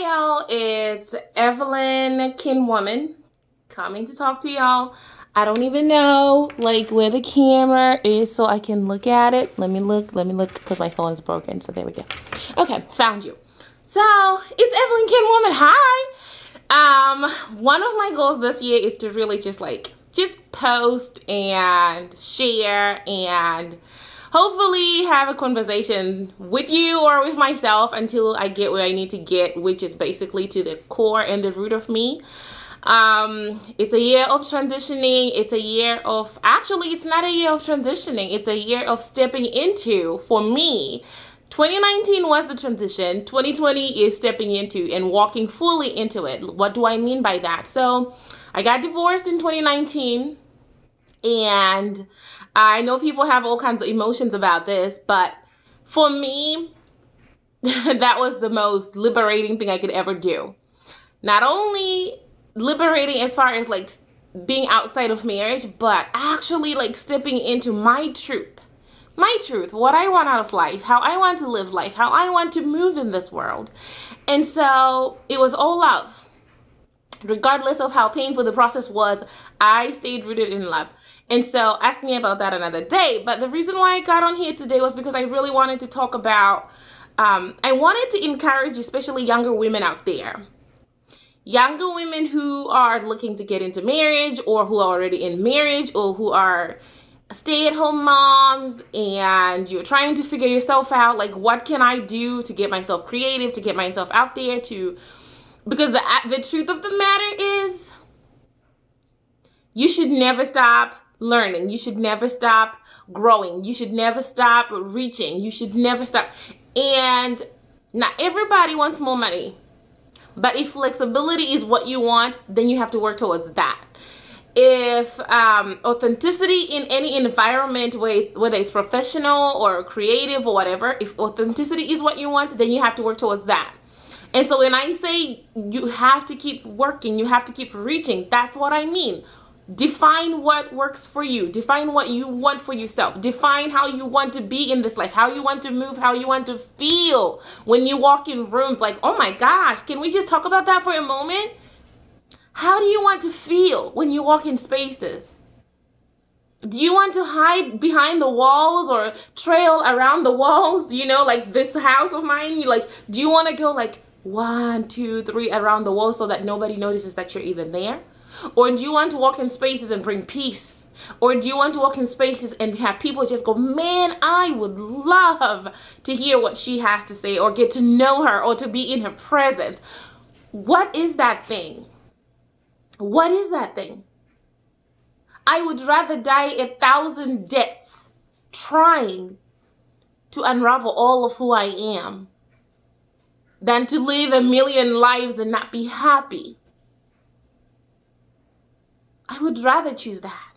Hi y'all, it's Evelyn Kinwoman coming to talk to y'all. I don't even know where the camera is so I can look at it. Let me look because my phone is broken. So there we go. Okay, found you. So it's Evelyn Kinwoman. Hi. One of my goals this year is to really just post and share and hopefully have a conversation with you or with myself until I get where I need to get, which is basically to the core and the root of me. It's a year of transitioning. It's a year of, actually, it's not a year of transitioning. It's a year of stepping into, for me. 2019 was the transition. 2020 is stepping into and walking fully into it. What do I mean by that? So I got divorced in 2019. And I know people have all kinds of emotions about this, but for me, that was the most liberating thing I could ever do. Not only liberating as far as being outside of marriage, but actually stepping into my truth, what I want out of life, how I want to live life, how I want to move in this world. And so it was all love. Regardless of how painful the process was, I stayed rooted in love. And so ask me about that another day. But the reason why I got on here today was because I really wanted to talk about, I wanted to encourage especially younger women out there. Younger women who are looking to get into marriage or who are already in marriage or who are stay-at-home moms and you're trying to figure yourself out, what can I do to get myself creative, to get myself out there, because the truth of the matter is you should never stop learning. You should never stop growing. You should never stop reaching. You should never stop. And not everybody wants more money. But if flexibility is what you want, then you have to work towards that. If authenticity in any environment, whether it's professional or creative or whatever, if authenticity is what you want, then you have to work towards that. And so when I say you have to keep working, you have to keep reaching, that's what I mean. Define what works for you. Define what you want for yourself. Define how you want to be in this life, how you want to move, how you want to feel when you walk in rooms. Oh my gosh, can we just talk about that for a moment? How do you want to feel when you walk in spaces? Do you want to hide behind the walls or trail around the walls? This house of mine, do you want to go 1, 2, 3 around the wall so that nobody notices that you're even there? Or do you want to walk in spaces and bring peace? Or do you want to walk in spaces and have people just go, man, I would love to hear what she has to say or get to know her or to be in her presence? What is that thing? What is that thing? I would rather die 1,000 deaths trying to unravel all of who I am than to live 1,000,000 lives and not be happy. I would rather choose that.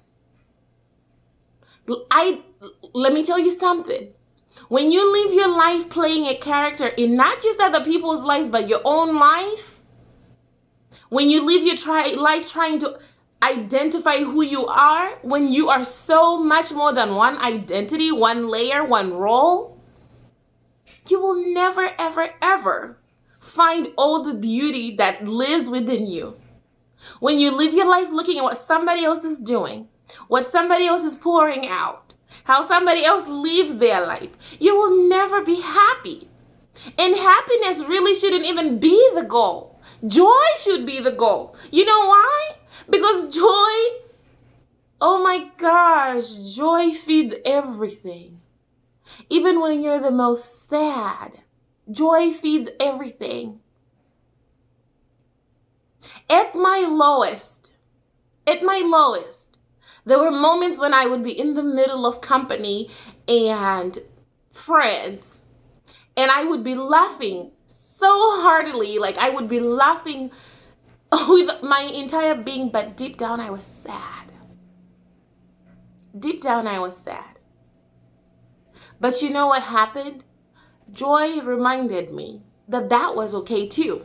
Let me tell you something. When you live your life playing a character in not just other people's lives, but your own life, when you live your life trying to identify who you are, when you are so much more than one identity, one layer, one role, you will never, ever, ever find all the beauty that lives within you. When you live your life looking at what somebody else is doing, what somebody else is pouring out, how somebody else lives their life, you will never be happy. And happiness really shouldn't even be the goal. Joy should be the goal. You know why? Because joy, oh my gosh, joy feeds everything. Even when you're the most sad, joy feeds everything. At my lowest, there were moments when I would be in the middle of company and friends, and I would be laughing so heartily, I would be laughing with my entire being, but deep down I was sad. Deep down I was sad. But you know what happened? Joy reminded me that that was okay too.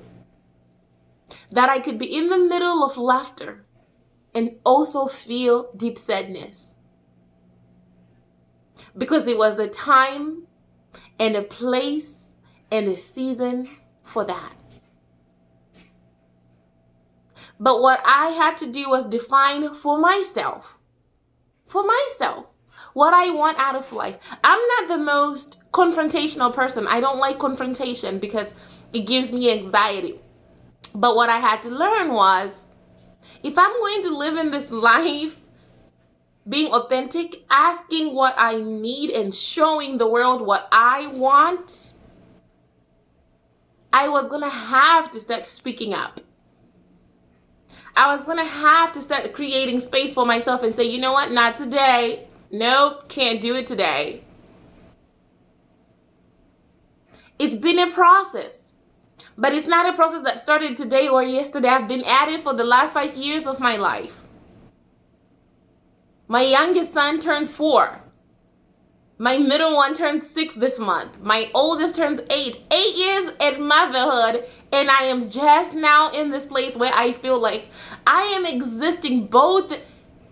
That I could be in the middle of laughter and also feel deep sadness. Because it was the time and a place and a season for that. But what I had to do was define for myself, what I want out of life. I'm not the most confrontational person. I don't like confrontation because it gives me anxiety. But what I had to learn was, if I'm going to live in this life being authentic, asking what I need and showing the world what I want, I was going to have to start speaking up. I was going to have to start creating space for myself and say, you know what, not today. Nope, can't do it today. It's been a process, but it's not a process that started today or yesterday. I've been at it for the last 5 years of my life. My youngest son turned 4. My middle one turns 6 this month. My oldest turns 8. 8 years at motherhood, and I am just now in this place where I feel like I am existing both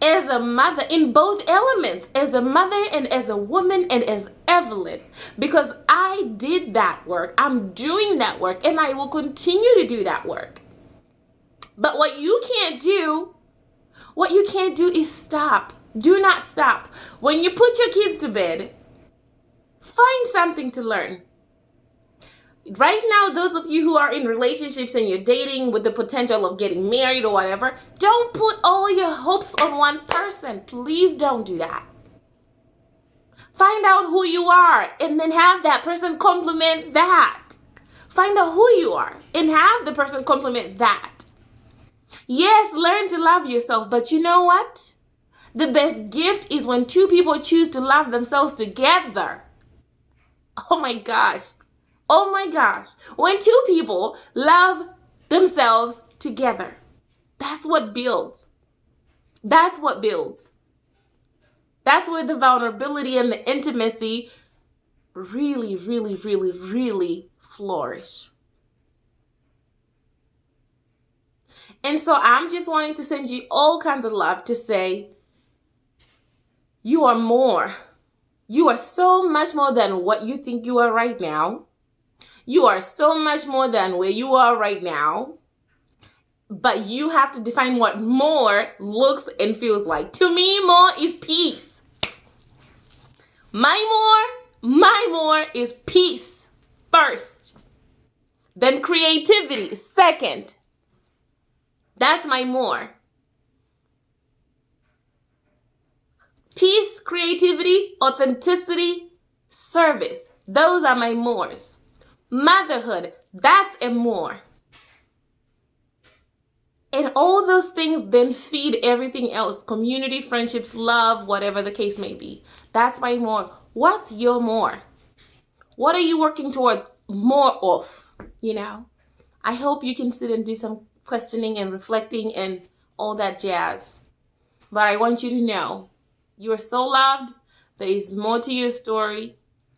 as a mother, in both elements, as a mother and as a woman and as Evelyn, because I did that work. I'm doing that work, and I will continue to do that work. But what you can't do is stop. Do not stop. When you put your kids to bed, find something to learn. Right now, those of you who are in relationships and you're dating with the potential of getting married or whatever, don't put all your hopes on one person. Please don't do that. Find out who you are and then have that person complement that. Find out who you are and have the person complement that. Yes, learn to love yourself, but you know what? The best gift is when two people choose to love themselves together. Oh my gosh. Oh my gosh. When two people love themselves together, that's what builds. That's what builds. That's where the vulnerability and the intimacy really, really, really, really flourish. And so I'm just wanting to send you all kinds of love to say, you are more. You are so much more than what you think you are right now. You are so much more than where you are right now. But you have to define what more looks and feels like. To me, more is peace. My more is peace first. Then creativity second. That's my more. Peace, creativity, authenticity, service. Those are my mores. Motherhood, that's a more. And all those things then feed everything else. Community, friendships, love, whatever the case may be. That's my more. What's your more? What are you working towards more of? I hope you can sit and do some questioning and reflecting and all that jazz. But I want you to know, you are so loved. There is more to your story.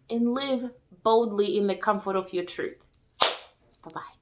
And live boldly in the comfort of your truth. Bye-bye.